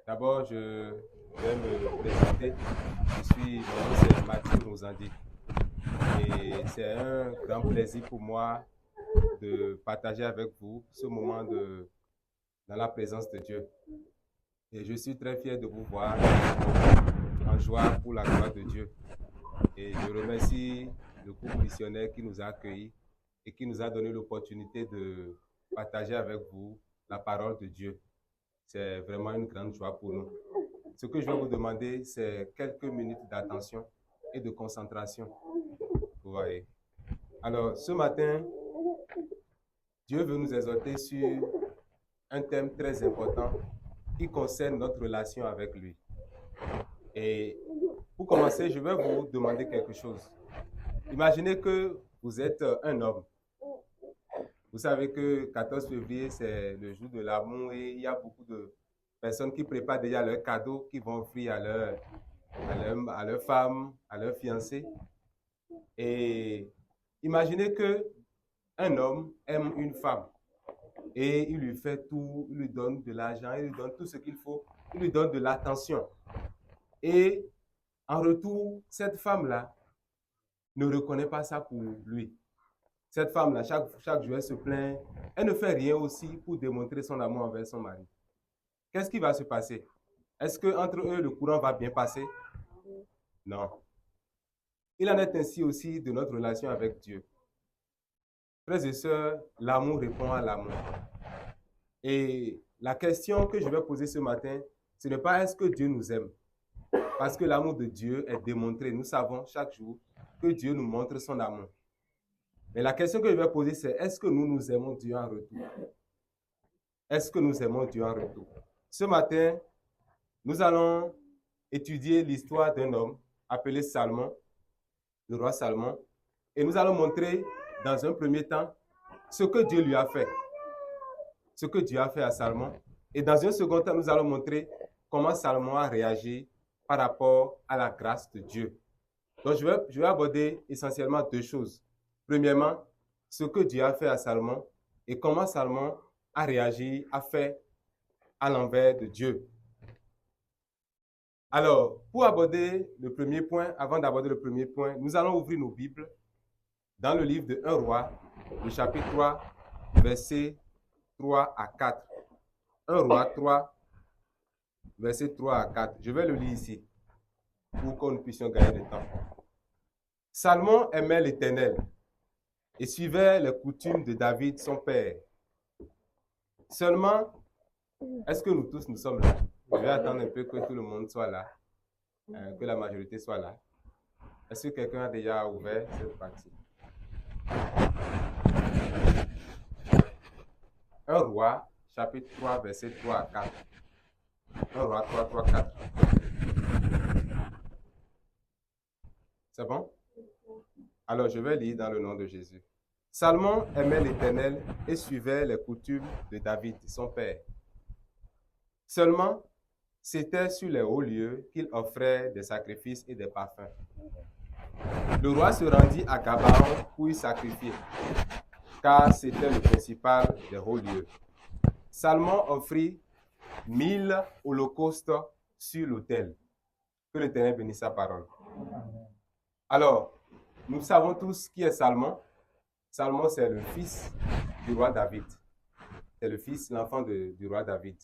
D'abord, je vais me présenter. Mon nom c'est Mathieu Mozandi. Et c'est un grand plaisir pour moi de partager avec vous ce moment dans la présence de Dieu. Et je suis très fier de vous voir en joie pour la gloire de Dieu. Et je remercie le groupe missionnaire qui nous a accueillis et qui nous a donné l'opportunité de partager avec vous la parole de Dieu. C'est vraiment une grande joie pour nous. Ce que je vais vous demander, c'est quelques minutes d'attention et de concentration. Vous voyez. Alors, ce matin, Dieu veut nous exhorter sur un thème très important qui concerne notre relation avec lui. Et pour commencer, je vais vous demander quelque chose. Imaginez que vous êtes un homme. Vous savez que 14 février, c'est le jour de l'amour et il y a beaucoup de personnes qui préparent déjà leurs cadeaux qu'ils vont offrir à leur femme, à leur fiancé. Et imaginez que un homme aime une femme et il lui fait tout, il lui donne de l'argent, il lui donne tout ce qu'il faut, il lui donne de l'attention. Et en retour, cette femme-là ne reconnaît pas ça pour lui. Cette femme-là, chaque jour, elle se plaint. Elle ne fait rien aussi pour démontrer son amour envers son mari. Qu'est-ce qui va se passer? Est-ce qu'entre eux, le courant va bien passer? Non. Il en est ainsi aussi de notre relation avec Dieu. Frères et sœurs, l'amour répond à l'amour. Et la question que je vais poser ce matin, ce n'est pas est-ce que Dieu nous aime? Parce que l'amour de Dieu est démontré. Nous savons chaque jour que Dieu nous montre son amour. Mais la question que je vais poser, c'est est-ce que nous aimons Dieu en retour? Est-ce que nous aimons Dieu en retour? Ce matin, nous allons étudier l'histoire d'un homme appelé Salomon, le roi Salomon, et nous allons montrer dans un premier temps ce que Dieu lui a fait, ce que Dieu a fait à Salomon. Et dans un second temps, nous allons montrer comment Salomon a réagi par rapport à la grâce de Dieu. Donc, je vais aborder essentiellement deux choses. Premièrement, ce que Dieu a fait à Salomon et comment Salomon a réagi, a fait à l'envers de Dieu. Alors, pour aborder le premier point, avant d'aborder le premier point, nous allons ouvrir nos Bibles dans le livre de 1 Roi, le chapitre 3, versets 3 à 4. 1 Roi 3, versets 3 à 4. Je vais le lire ici pour que nous puissions gagner du temps. Salomon aimait l'Éternel et suivait les coutumes de David, son père. Seulement, est-ce que nous tous, nous sommes là? Je vais attendre un peu que tout le monde soit là, que la majorité soit là. Est-ce que quelqu'un a déjà ouvert cette partie? 1 Roi, chapitre 3, verset 3 à 4. 1 Roi 3, 3, 4. C'est bon? Alors, je vais lire dans le nom de Jésus. Salomon aimait l'Éternel et suivait les coutumes de David, son père. Seulement, c'était sur les hauts lieux qu'il offrait des sacrifices et des parfums. Le roi se rendit à Gabaon pour y sacrifier, car c'était le principal des hauts lieux. Salomon offrit 1000 holocaustes sur l'autel. Que l'Éternel bénisse sa parole. Alors, nous savons tous qui est Salomon. Salomon, c'est le fils du roi David. C'est le fils, l'enfant du roi David.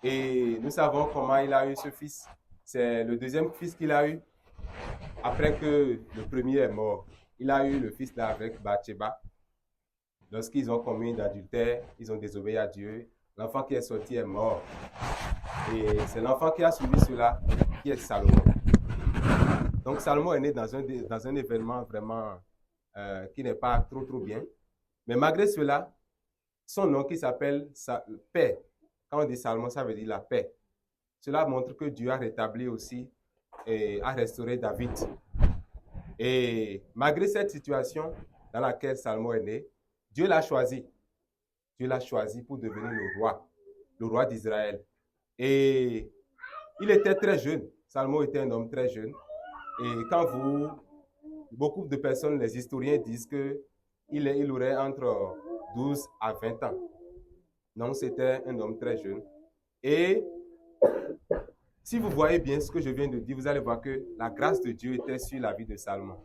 Et nous savons comment il a eu ce fils. C'est le deuxième fils qu'il a eu après que le premier est mort. Il a eu le fils là avec Bathsheba. Lorsqu'ils ont commis l'adultère, ils ont désobéi à Dieu. L'enfant qui est sorti est mort. Et c'est l'enfant qui a suivi cela qui est Salomon. Donc Salomon est né dans un événement vraiment qui n'est pas trop bien. Mais malgré cela, son nom qui s'appelle paix. Quand on dit Salomon, ça veut dire la paix. Cela montre que Dieu a rétabli aussi et a restauré David. Et malgré cette situation dans laquelle Salomon est né, Dieu l'a choisi. Dieu l'a choisi pour devenir le roi d'Israël. Et il était très jeune. Salomon était un homme très jeune. Et beaucoup de personnes, les historiens disent qu'il aurait entre 12 à 20 ans. Donc, c'était un homme très jeune. Et Si vous voyez bien ce que je viens de dire, vous allez voir que la grâce de Dieu était sur la vie de Salomon.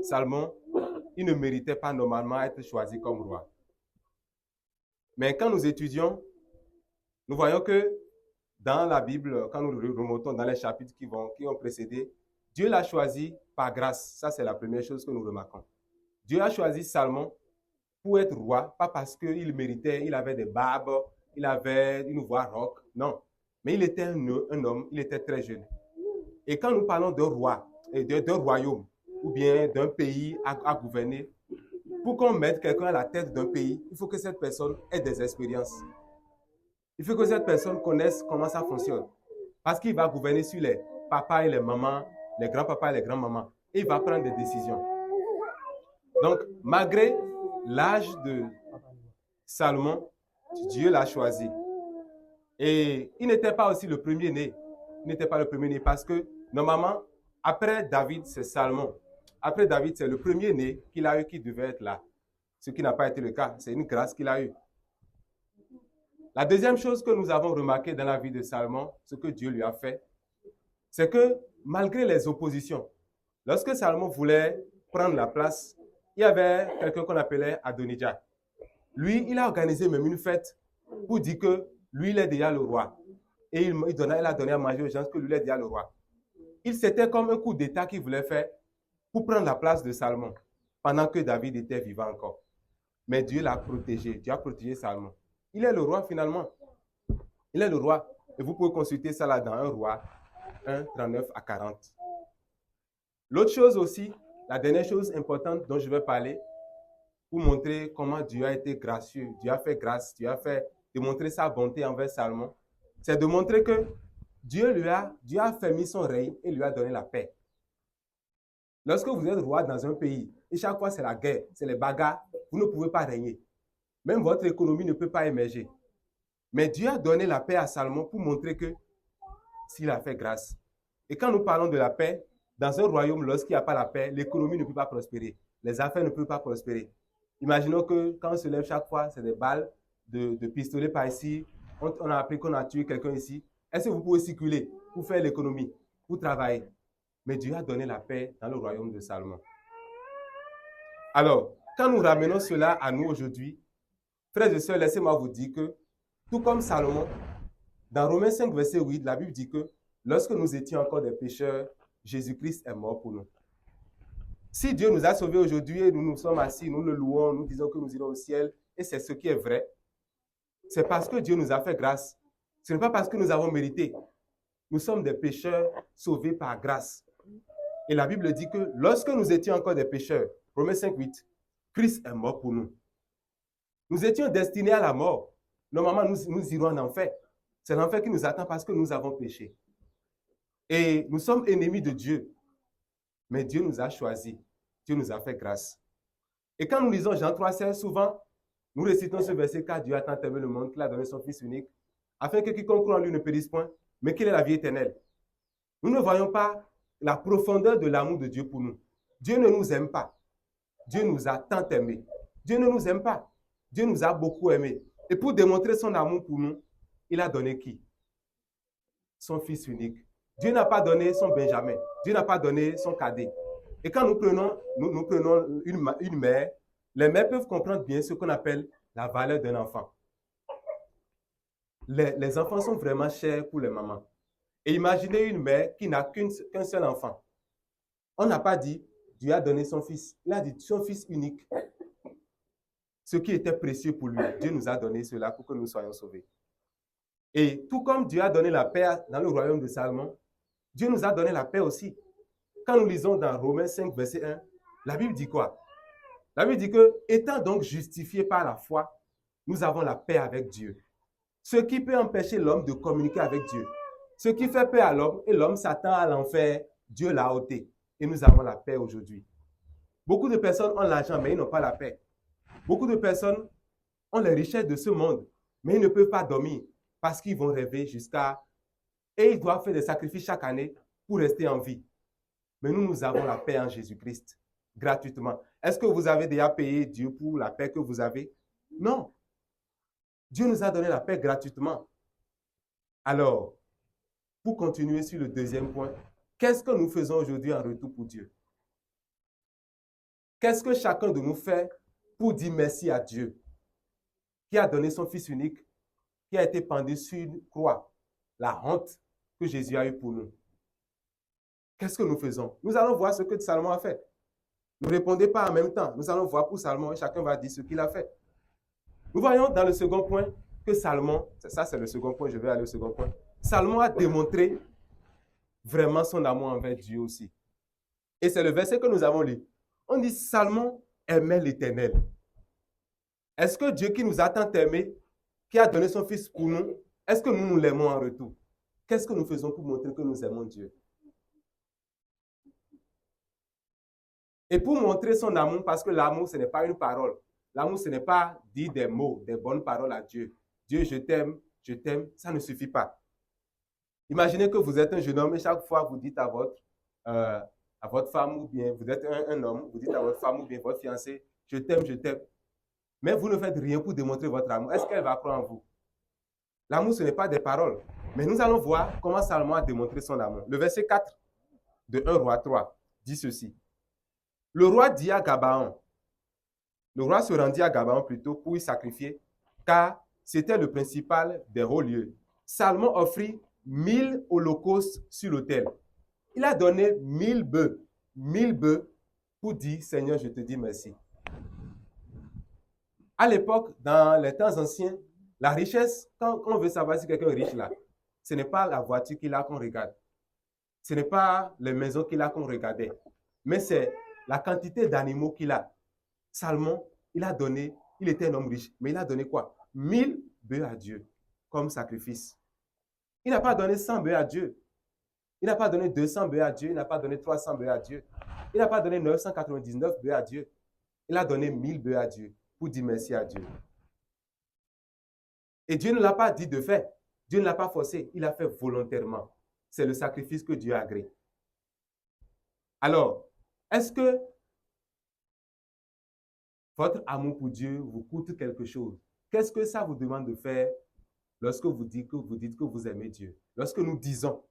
Salomon, il ne méritait pas normalement être choisi comme roi. Mais quand nous étudions, nous voyons que dans la Bible, quand nous remontons dans les chapitres qui ont précédé, Dieu l'a choisi par grâce. Ça, c'est la première chose que nous remarquons. Dieu a choisi Salomon pour être roi, pas parce qu'il méritait, il avait des barbes, il avait une voix rauque, non. Mais il était un homme, il était très jeune. Et quand nous parlons d'un roi, d'un royaume, ou bien d'un pays à gouverner, pour qu'on mette quelqu'un à la tête d'un pays, il faut que cette personne ait des expériences. Il faut que cette personne connaisse comment ça fonctionne. Parce qu'il va gouverner sur les papas et les mamans, les grands-papas et les grands-mamans. Et il va prendre des décisions. Donc, malgré l'âge de Salomon, Dieu l'a choisi. Et il n'était pas aussi le premier-né. Il n'était pas le premier-né parce que, normalement, après David, c'est Salomon. Après David, c'est le premier-né qu'il a eu qui devait être là. Ce qui n'a pas été le cas. C'est une grâce qu'il a eue. La deuxième chose que nous avons remarqué dans la vie de Salomon, ce que Dieu lui a fait, c'est que malgré les oppositions, lorsque Salomon voulait prendre la place, il y avait quelqu'un qu'on appelait Adonijah. Lui, il a organisé même une fête pour dire que lui, il est déjà le roi. Et il a donné à manger aux gens que lui, il est déjà le roi. C'était comme un coup d'État qu'il voulait faire pour prendre la place de Salomon pendant que David était vivant encore. Mais Dieu l'a protégé. Dieu a protégé Salomon. Il est le roi finalement. Il est le roi. Et vous pouvez consulter ça là dans 1 Roi 1, 39 à 40. L'autre chose aussi, la dernière chose importante dont je vais parler, pour montrer comment Dieu a été gracieux, Dieu a fait grâce, Dieu a fait démontrer sa bonté envers Salomon, c'est de montrer que Dieu a fermé son règne et lui a donné la paix. Lorsque vous êtes roi dans un pays, et chaque fois c'est la guerre, c'est les bagarres, vous ne pouvez pas régner. Même votre économie ne peut pas émerger. Mais Dieu a donné la paix à Salomon pour montrer que s'il a fait grâce. Et quand nous parlons de la paix, dans un royaume, lorsqu'il n'y a pas la paix, l'économie ne peut pas prospérer. Les affaires ne peuvent pas prospérer. Imaginons que quand on se lève chaque fois, c'est des balles de pistolet par ici. On a appris qu'on a tué quelqu'un ici. Est-ce que vous pouvez circuler pour faire l'économie, pour travailler? Mais Dieu a donné la paix dans le royaume de Salomon. Alors, quand nous ramenons cela à nous aujourd'hui, frères et sœurs, laissez-moi vous dire que, tout comme Salomon, dans Romains 5, verset 8, la Bible dit que lorsque nous étions encore des pécheurs, Jésus-Christ est mort pour nous. Si Dieu nous a sauvés aujourd'hui et nous nous sommes assis, nous le louons, nous disons que nous irons au ciel, et c'est ce qui est vrai, c'est parce que Dieu nous a fait grâce. Ce n'est pas parce que nous avons mérité. Nous sommes des pécheurs sauvés par grâce. Et la Bible dit que lorsque nous étions encore des pécheurs, Romains 5, 8, Christ est mort pour nous. Nous étions destinés à la mort. Normalement, nous irons en enfer. C'est l'enfer qui nous attend parce que nous avons péché. Et nous sommes ennemis de Dieu. Mais Dieu nous a choisis. Dieu nous a fait grâce. Et quand nous lisons Jean 3,16, souvent, nous récitons ce verset car Dieu a tant aimé le monde qu'il a donné son Fils unique, afin que quiconque croit en lui ne périsse point, mais qu'il ait la vie éternelle. Nous ne voyons pas la profondeur de l'amour de Dieu pour nous. Dieu ne nous aime pas. Dieu nous a tant aimés. Dieu ne nous aime pas. Dieu nous a beaucoup aimés. Et pour démontrer son amour pour nous, il a donné qui? Son Fils unique. Dieu n'a pas donné son Benjamin. Dieu n'a pas donné son cadet. Et quand nous prenons une mère, les mères peuvent comprendre bien ce qu'on appelle la valeur d'un enfant. Les enfants sont vraiment chers pour les mamans. Et imaginez une mère qui n'a qu'un seul enfant. On n'a pas dit Dieu a donné son fils. Il a dit son Fils unique. Ce qui était précieux pour lui. Dieu nous a donné cela pour que nous soyons sauvés. Et tout comme Dieu a donné la paix dans le royaume de Salomon, Dieu nous a donné la paix aussi. Quand nous lisons dans Romains 5, verset 1, la Bible dit quoi? La Bible dit que, étant donc justifiés par la foi, nous avons la paix avec Dieu. Ce qui peut empêcher l'homme de communiquer avec Dieu. Ce qui fait peur à l'homme, et l'homme s'attend à l'enfer, Dieu l'a ôté. Et nous avons la paix aujourd'hui. Beaucoup de personnes ont l'argent, mais ils n'ont pas la paix. Beaucoup de personnes ont les richesses de ce monde, mais ils ne peuvent pas dormir parce qu'ils vont rêver jusqu'à... Et ils doivent faire des sacrifices chaque année pour rester en vie. Mais nous avons la paix en Jésus-Christ, gratuitement. Est-ce que vous avez déjà payé Dieu pour la paix que vous avez? Non. Dieu nous a donné la paix gratuitement. Alors, pour continuer sur le deuxième point, qu'est-ce que nous faisons aujourd'hui en retour pour Dieu? Qu'est-ce que chacun de nous fait pour dire merci à Dieu qui a donné son Fils unique, qui a été pendu sur une croix, la honte que Jésus a eue pour nous? Qu'est-ce que nous faisons? Nous allons voir ce que Salomon a fait. Ne répondez pas en même temps. Nous allons voir pour Salomon et chacun va dire ce qu'il a fait. Nous voyons dans le second point que Salomon, ça c'est le second point, je vais aller au second point. Salomon a démontré vraiment son amour envers Dieu aussi. Et c'est le verset que nous avons lu. On dit Salomon aimait l'Éternel. Est-ce que Dieu qui nous a tant aimés, qui a donné son Fils pour nous, est-ce que nous l'aimons en retour? Qu'est-ce que nous faisons pour montrer que nous aimons Dieu? Et pour montrer son amour, parce que l'amour, ce n'est pas une parole. L'amour, ce n'est pas dire des mots, des bonnes paroles à Dieu. Dieu, je t'aime, ça ne suffit pas. Imaginez que vous êtes un jeune homme et chaque fois vous dites à votre femme ou bien vous êtes un homme, vous dites à votre femme ou bien votre fiancé, je t'aime, mais vous ne faites rien pour démontrer votre amour. Est-ce qu'elle va croire en vous? L'amour, ce n'est pas des paroles. Mais nous allons voir comment Salomon a démontré son amour. Le verset 4 de 1 Roi 3 dit ceci. Le roi dit à Gabaon, le roi se rendit à Gabaon plutôt pour y sacrifier, car c'était le principal des hauts lieux. Salomon offrit 1000 holocaustes sur l'autel. Il a donné 1000 bœufs pour dire, Seigneur, je te dis merci. À l'époque, dans les temps anciens, la richesse, quand on veut savoir si quelqu'un est riche là, ce n'est pas la voiture qu'il a qu'on regarde. Ce n'est pas les maisons qu'il a qu'on regardait. Mais c'est la quantité d'animaux qu'il a. Salomon, il était un homme riche, mais il a donné quoi? 1000 bœufs à Dieu comme sacrifice. Il n'a pas donné 100 bœufs à Dieu. Il n'a pas donné 200 bœufs à Dieu. Il n'a pas donné 300 bœufs à Dieu. Il n'a pas donné 999 bœufs à Dieu. Il a donné 1000 bœufs à Dieu pour dire merci à Dieu. Et Dieu ne l'a pas dit de faire. Dieu ne l'a pas forcé. Il a fait volontairement. C'est le sacrifice que Dieu agrée. Alors, est-ce que votre amour pour Dieu vous coûte quelque chose? Qu'est-ce que ça vous demande de faire lorsque vous dites que vous aimez Dieu? Lorsque nous disons,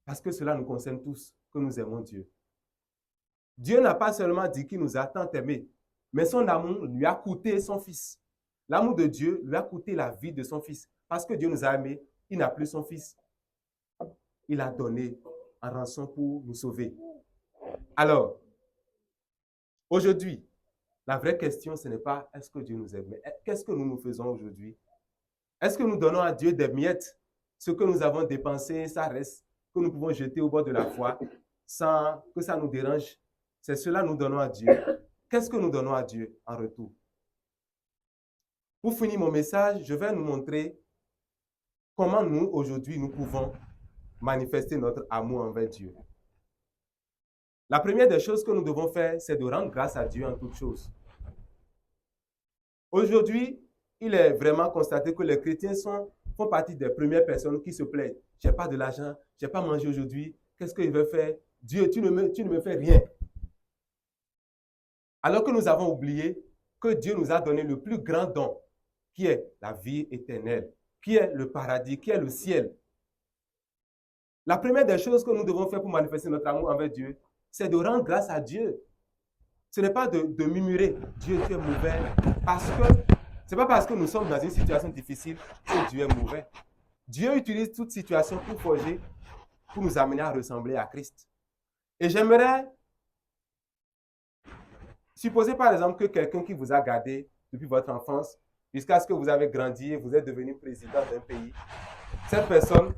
parce que cela nous concerne tous, que nous aimons Dieu. Dieu n'a pas seulement dit qu'il nous a tant aimés, mais son amour lui a coûté son Fils. L'amour de Dieu lui a coûté la vie de son Fils. Parce que Dieu nous a aimés, il n'a plus son Fils. Il a donné en rançon pour nous sauver. Alors, aujourd'hui, la vraie question, ce n'est pas est-ce que Dieu nous aime, mais qu'est-ce que nous faisons aujourd'hui? Est-ce que nous donnons à Dieu des miettes? Ce que nous avons dépensé, ça reste, que nous pouvons jeter au bord de la foi sans que ça nous dérange. C'est cela que nous donnons à Dieu. Qu'est-ce que nous donnons à Dieu en retour? Pour finir mon message, je vais nous montrer comment nous, aujourd'hui, nous pouvons manifester notre amour envers Dieu. La première des choses que nous devons faire, c'est de rendre grâce à Dieu en toutes choses. Aujourd'hui, il est vraiment constaté que les chrétiens font partie des premières personnes qui se plaignent. Je n'ai pas de l'argent, je n'ai pas mangé aujourd'hui, qu'est-ce que je vais faire? Dieu, tu ne me fais rien. Alors que nous avons oublié que Dieu nous a donné le plus grand don, qui est la vie éternelle, qui est le paradis, qui est le ciel. La première des choses que nous devons faire pour manifester notre amour envers Dieu, c'est de rendre grâce à Dieu. Ce n'est pas de murmurer, Dieu, tu es mauvais, parce que ce n'est pas parce que nous sommes dans une situation difficile que Dieu est mauvais. Dieu utilise toute situation pour forger, pour nous amener à ressembler à Christ. Et j'aimerais supposer par exemple que quelqu'un qui vous a gardé depuis votre enfance, jusqu'à ce que vous avez grandi et vous êtes devenu président d'un pays, cette personne,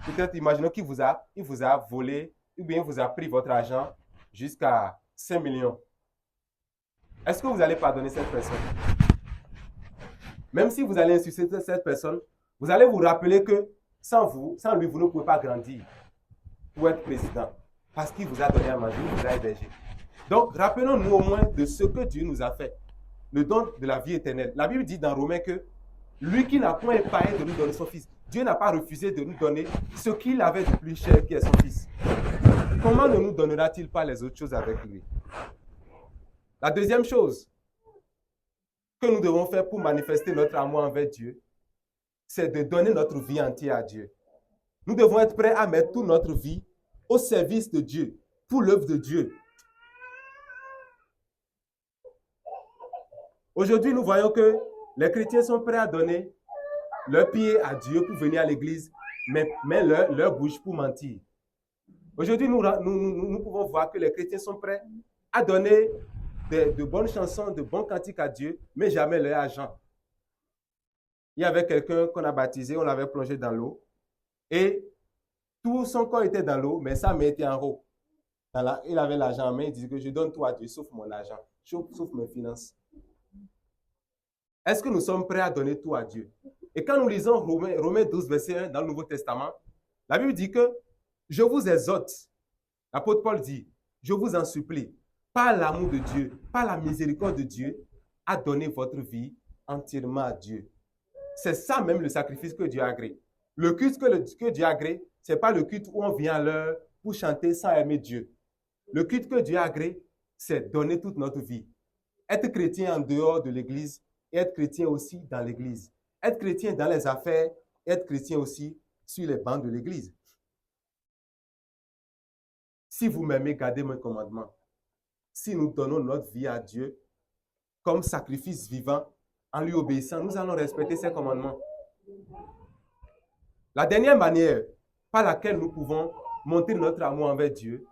peut-être imaginons qu'il vous a volé, ou bien vous a pris votre argent jusqu'à 5 millions. Est-ce que vous allez pardonner cette personne? Même si vous allez insulter cette personne, vous allez vous rappeler que sans lui, vous ne pouvez pas grandir pour être président. Parce qu'il vous a donné à manger, il vous a hébergé. Donc, rappelons-nous au moins de ce que Dieu nous a fait. Le don de la vie éternelle. La Bible dit dans Romains que lui qui n'a point épargné de nous donner son Fils, Dieu n'a pas refusé de nous donner ce qu'il avait de plus cher qui est son Fils. Comment ne nous donnera-t-il pas les autres choses avec lui? La deuxième chose que nous devons faire pour manifester notre amour envers Dieu, c'est de donner notre vie entière à Dieu. Nous devons être prêts à mettre toute notre vie au service de Dieu, pour l'œuvre de Dieu. Aujourd'hui, nous voyons que les chrétiens sont prêts à donner leur pied à Dieu pour venir à l'église, mais leur bouche pour mentir. Aujourd'hui, nous pouvons voir que les chrétiens sont prêts à donner de bonnes chansons, de bons cantiques à Dieu, mais jamais leur argent. Il y avait quelqu'un qu'on a baptisé, on l'avait plongé dans l'eau, et tout son corps était dans l'eau, mais sa main était en haut. Il avait l'argent en main, il disait que je donne tout à Dieu, sauf mon argent, sauf mes finances. Est-ce que nous sommes prêts à donner tout à Dieu? Et quand nous lisons Romains 12, verset 1 dans le Nouveau Testament, la Bible dit que je vous exhorte, l'apôtre Paul dit, je vous en supplie, par l'amour de Dieu, par la miséricorde de Dieu, à donner votre vie entièrement à Dieu. C'est ça même le sacrifice que Dieu agrée. Le culte que Dieu agrée, ce n'est pas le culte où on vient à l'heure pour chanter sans aimer Dieu. Le culte que Dieu agrée, c'est donner toute notre vie. Être chrétien en dehors de l'église et être chrétien aussi dans l'église. Être chrétien dans les affaires et être chrétien aussi sur les bancs de l'église. Si vous m'aimez, gardez mes commandements. Si nous donnons notre vie à Dieu comme sacrifice vivant, en lui obéissant, nous allons respecter ses commandements. La dernière manière par laquelle nous pouvons montrer notre amour envers Dieu,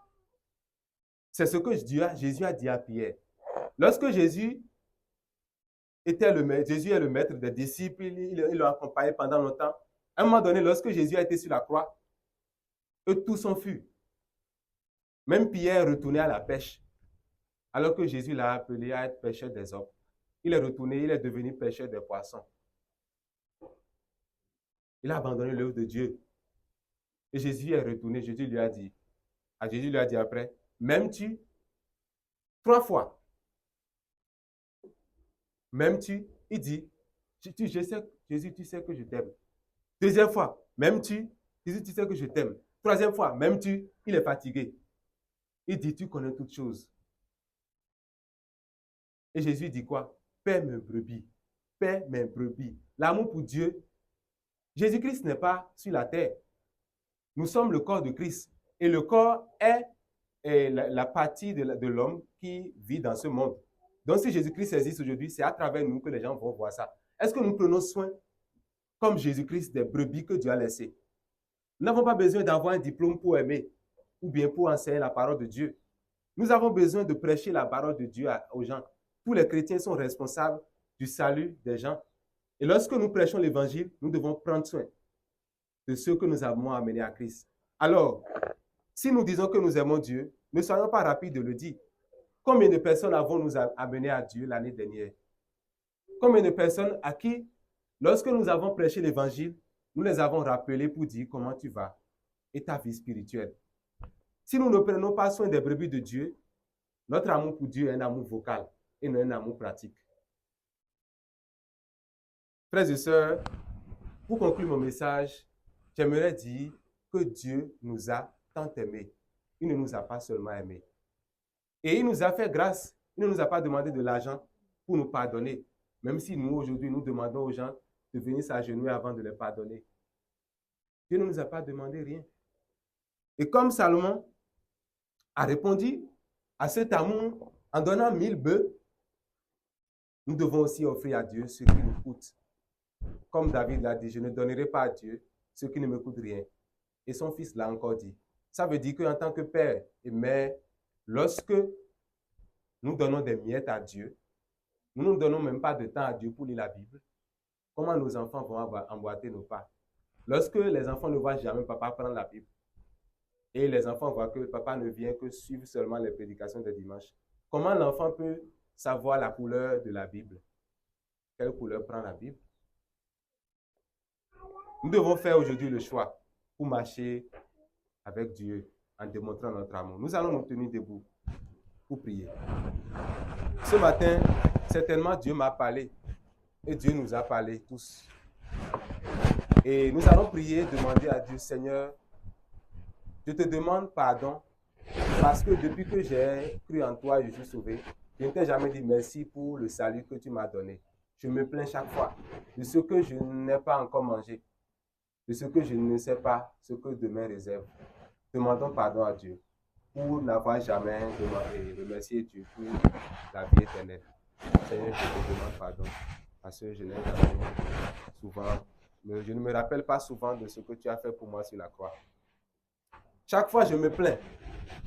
c'est ce que Jésus a dit à Pierre. Lorsque Jésus est le maître des disciples, il l'a accompagné pendant longtemps. À un moment donné, lorsque Jésus a été sur la croix, eux tous sont fus. Même Pierre retournait à la pêche, alors que Jésus l'a appelé à être pêcheur des hommes. Il est retourné, il est devenu pêcheur des poissons. Il a abandonné l'œuvre de Dieu. Et Jésus est retourné, Jésus lui a dit après, m'aimes-tu? 3 fois. M'aimes-tu? Il dit, Jésus, tu sais que je t'aime. 2e fois, m'aimes-tu? Jésus, tu sais que je t'aime. 3e fois, m'aimes-tu? Il est fatigué. Il dit, tu connais toutes choses. Et Jésus dit quoi? Paix mes brebis. Paix mes brebis. L'amour pour Dieu. Jésus-Christ n'est pas sur la terre. Nous sommes le corps de Christ. Et le corps est la partie de l'homme qui vit dans ce monde. Donc si Jésus-Christ existe aujourd'hui, c'est à travers nous que les gens vont voir ça. Est-ce que nous prenons soin, comme Jésus-Christ, des brebis que Dieu a laissées? Nous n'avons pas besoin d'avoir un diplôme pour aimer ou bien pour enseigner la parole de Dieu. Nous avons besoin de prêcher la parole de Dieu aux gens. Tous les chrétiens sont responsables du salut des gens. Et lorsque nous prêchons l'évangile, nous devons prendre soin de ceux que nous avons amenés à Christ. Alors, si nous disons que nous aimons Dieu, ne soyons pas rapides de le dire. Combien de personnes avons-nous amenées à Dieu l'année dernière? Combien de personnes à qui, lorsque nous avons prêché l'évangile, nous les avons rappelés pour dire comment tu vas et ta vie spirituelle. Si nous ne prenons pas soin des brebis de Dieu, notre amour pour Dieu est un amour vocal et non un amour pratique. Frères et sœurs, pour conclure mon message, j'aimerais dire que Dieu nous a tant aimés. Il ne nous a pas seulement aimés. Et il nous a fait grâce. Il ne nous a pas demandé de l'argent pour nous pardonner. Même si nous, aujourd'hui, nous demandons aux gens de venir s'agenouiller avant de les pardonner. Dieu ne nous a pas demandé rien. Et comme Salomon a répondu à cet amour en donnant 1000 bœufs, nous devons aussi offrir à Dieu ce qui nous coûte. Comme David l'a dit, je ne donnerai pas à Dieu ce qui ne me coûte rien. Et son fils l'a encore dit. Ça veut dire qu'en tant que père et mère, lorsque nous donnons des miettes à Dieu, nous ne donnons même pas de temps à Dieu pour lire la Bible. Comment nos enfants vont emboîter nos pas? Lorsque les enfants ne voient jamais papa prendre la Bible, et les enfants voient que papa ne vient que suivre seulement les prédications de dimanche, comment l'enfant peut savoir la couleur de la Bible? Quelle couleur prend la Bible? Nous devons faire aujourd'hui le choix pour marcher avec Dieu en démontrant notre amour. Nous allons nous tenir debout pour prier. Ce matin, certainement Dieu m'a parlé et Dieu nous a parlé tous. Et nous allons prier, demander à Dieu, Seigneur, je te demande pardon parce que depuis que j'ai cru en toi et je suis sauvé, je ne t'ai jamais dit merci pour le salut que tu m'as donné. Je me plains chaque fois de ce que je n'ai pas encore mangé. de ce que je ne sais pas, ce que demain réserve. Demandons pardon à Dieu pour n'avoir jamais demandé, remercier Dieu pour la vie éternelle. Seigneur, je te demande pardon parce que je n'ai jamais souvent, je ne me rappelle pas souvent de ce que tu as fait pour moi sur la croix. Chaque fois, je me plains.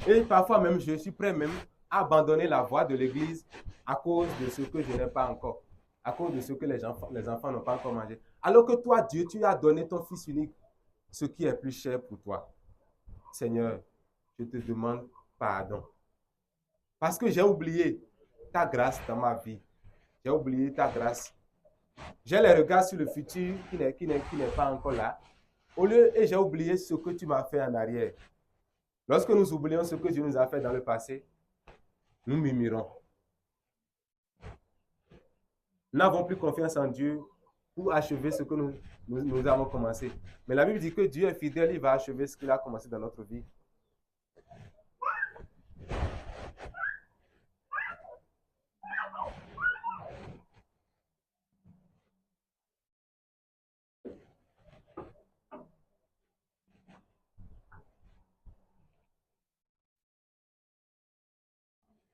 Et parfois même, je suis prêt même à abandonner la voie de l'église à cause de ce que je n'ai pas encore, à cause de ce que les enfants n'ont pas encore mangé. Alors que toi, Dieu, tu as donné ton Fils unique, ce qui est plus cher pour toi. Seigneur, je te demande pardon. Parce que j'ai oublié ta grâce dans ma vie. J'ai oublié ta grâce. J'ai les regards sur le futur qui n'est pas encore là. Au lieu, et j'ai oublié ce que tu m'as fait en arrière. Lorsque nous oublions ce que Dieu nous a fait dans le passé, nous murmurons. Nous n'avons plus confiance en Dieu pour achever ce que nous avons commencé. Mais la Bible dit que Dieu est fidèle, il va achever ce qu'il a commencé dans notre vie.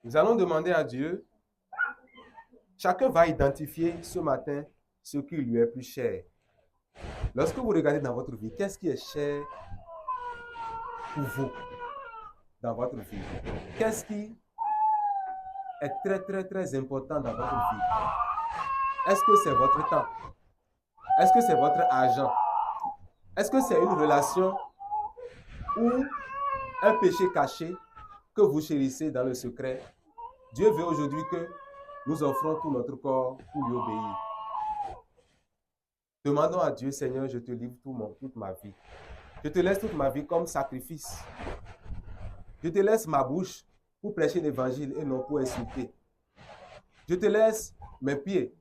Nous allons demander à Dieu, chacun va identifier ce matin ce qui lui est plus cher. Lorsque vous regardez dans votre vie, qu'est-ce qui est cher pour vous dans votre vie? Qu'est-ce qui est très, très, très important dans votre vie? Est-ce que c'est votre temps? Est-ce que c'est votre argent? Est-ce que c'est une relation ou un péché caché que vous chérissez dans le secret? Dieu veut aujourd'hui que nous offrons tout notre corps pour lui obéir. Demandons à Dieu, Seigneur, je te livre toute ma vie. Je te laisse toute ma vie comme sacrifice. Je te laisse ma bouche pour prêcher l'évangile et non pour insulter. Je te laisse mes pieds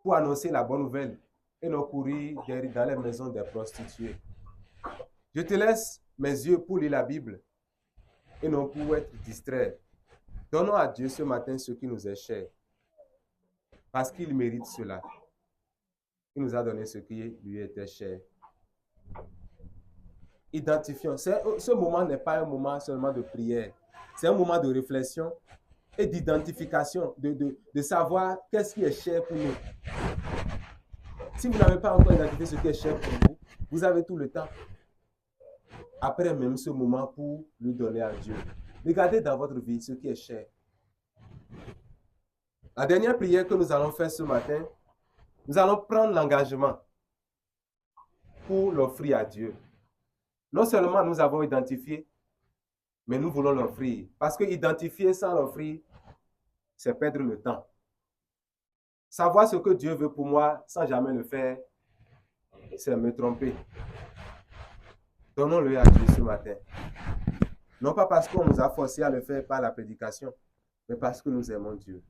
pour annoncer la bonne nouvelle et non courir dans les maisons des prostituées. Je te laisse mes yeux pour lire la Bible et non pour être distrait. Donnons à Dieu ce matin ce qui nous est cher, parce qu'il mérite cela. Il nous a donné ce qui lui était cher. Identifions. Ce moment n'est pas un moment seulement de prière. C'est un moment de réflexion et d'identification, de savoir qu'est-ce qui est cher pour nous. Si vous n'avez pas encore identifié ce qui est cher pour vous, vous avez tout le temps. Après même ce moment pour lui donner à Dieu. Regardez dans votre vie ce qui est cher. La dernière prière que nous allons faire ce matin, nous allons prendre l'engagement pour l'offrir à Dieu. Non seulement nous avons identifié, mais nous voulons l'offrir. Parce que identifier sans l'offrir, c'est perdre le temps. Savoir ce que Dieu veut pour moi sans jamais le faire, c'est me tromper. Donnons-le à Dieu ce matin. Non pas parce qu'on nous a forcé à le faire par la prédication, mais parce que nous aimons Dieu.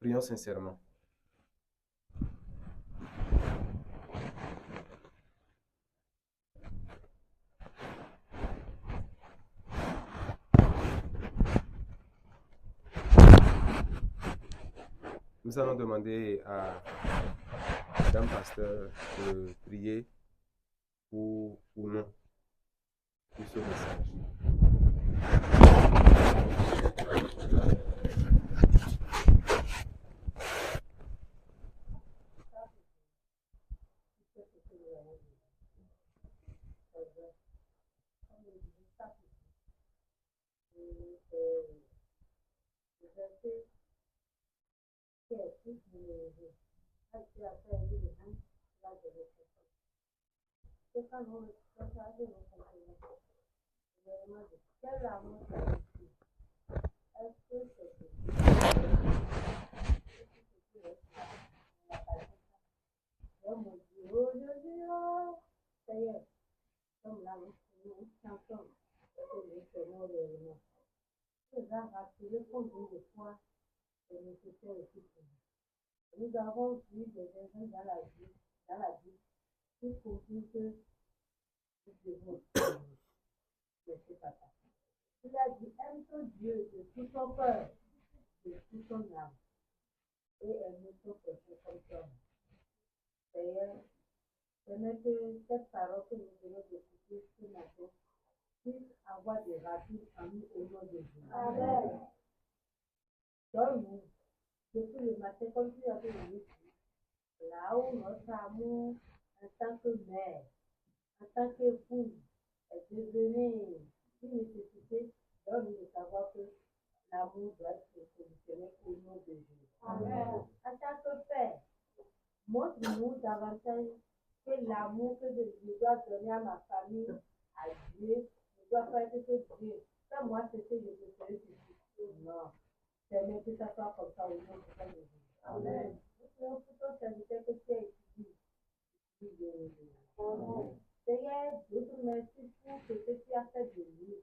Prions sincèrement. Nous allons demander à Madame Pasteur de prier pour nous, pour ce message. Nous avons vu des exemples dans la vie qui confirment que nous devons laisser papa. Il a dit, aime ton Dieu de tout ton cœur, de toute ton âme, et aimer son prochain comme toi. Seigneur, permets que cette parole que nous venons d'écouter ce matin puisse avoir des racines en nous au nom de Jésus. Amen. Donne-nous, depuis le matin, comme tu as fait le dit, là où notre amour en tant que mère, en tant qu'épouse, est devenu une nécessité, donne-nous de savoir que l'amour doit être positionné au nom de Jésus. Amen. En tant que père, montre-nous davantage que l'amour que je dois donner à ma famille, à Dieu, je dois faire ce que Dieu. Fais-moi ce que je peux faire ici. Non. Permets que ça soit comme ça au nom de Jésus. Amen. Nous prions pour ton serviteur que tu as étudié. Seigneur, je te remercie pour ce que tu as fait de lui.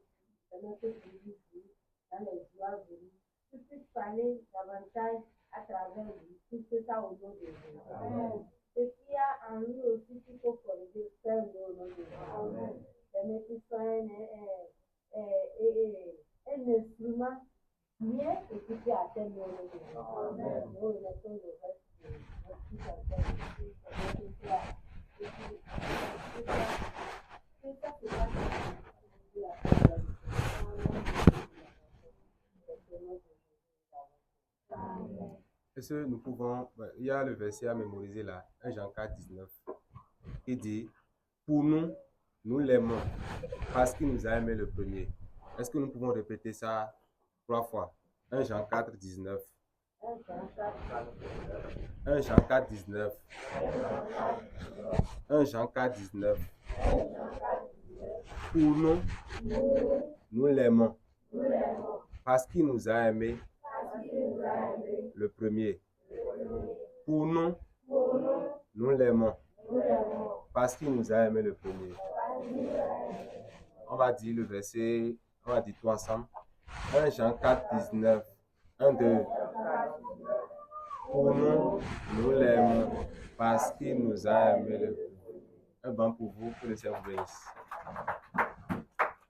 Permets que tu lui dises dans les joies de lui. Tu puisses parler davantage à travers lui. Tout ça au nom de Jésus. Amen. Ce qu'il y a en lui aussi qu'il faut corriger, fais-le au nom de Jésus. Amen. Permets qu'il soit un instrument bien écouté à tes nom au nom de Jésus. Amen. Nous remettons le reste de notre fils à tes Est-ce que nous pouvons, il y a le verset à mémoriser là, 1 Jean 4, 19, qui dit, pour nous, nous l'aimons parce qu'il nous a aimé le premier. Est-ce que nous pouvons répéter ça 3 fois? 1 Jean 4, 19. 1 Jean 4, 19. 1 Jean 4, 19. Pour nous, nous l'aimons parce qu'il nous a aimé le premier. Pour nous, nous l'aimons parce qu'il nous a aimé le premier. On va dire le verset, on va dire tout ensemble. 1 Jean 4, 19. 1, 2. Pour nous, nous l'aimons parce qu'il nous a aimé le premier. Un banc pour vous, que le Seigneur vous bénisse.